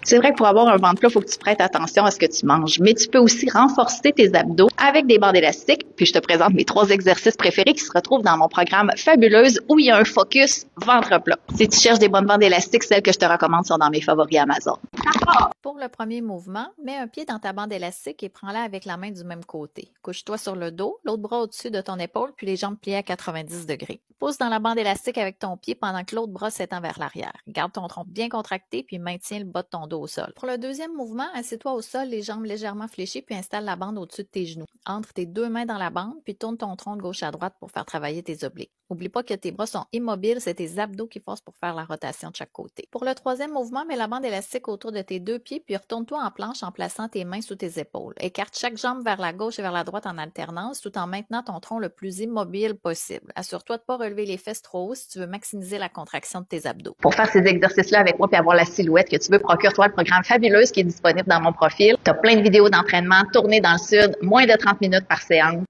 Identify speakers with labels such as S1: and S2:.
S1: C'est vrai que pour avoir un ventre plat, il faut que tu prêtes attention à ce que tu manges, mais tu peux aussi renforcer tes abdos avec des bandes élastiques. Puis je te présente mes 3 exercices préférés qui se retrouvent dans mon programme Fabuleuse où il y a un focus ventre plat. Si tu cherches des bonnes bandes élastiques, celles que je te recommande sont dans mes favoris Amazon.
S2: Pour le premier mouvement, mets un pied dans ta bande élastique et prends-la avec la main du même côté. Couche-toi sur le dos, l'autre bras au-dessus de ton épaule, puis les jambes pliées à 90 degrés. Pousse dans la bande élastique avec ton pied pendant que l'autre bras s'étend vers l'arrière. Garde ton tronc bien contracté, puis maintiens le bas de ton dos au sol. Pour le deuxième mouvement, assieds-toi au sol, les jambes légèrement fléchies, puis installe la bande au-dessus de tes genoux. Entre tes 2 mains dans la bande, puis tourne ton tronc de gauche à droite pour faire travailler tes obliques. N'oublie pas que tes bras sont immobiles, c'est tes abdos qui forcent pour faire la rotation de chaque côté. Pour le troisième mouvement, mets la bande élastique autour de tes 2 pieds, puis retourne-toi en planche en plaçant tes mains sous tes épaules. Écarte chaque jambe vers la gauche et vers la droite en alternance, tout en maintenant ton tronc le plus immobile possible. Assure-toi de ne pas relever les fesses trop haut si tu veux maximiser la contraction de tes abdos.
S1: Pour faire ces exercices-là avec moi et avoir la silhouette que tu veux, procure-toi le programme Fabuleuse qui est disponible dans mon profil. Tu as plein de vidéos d'entraînement tournées dans le sud, moins de 30 minutes par séance.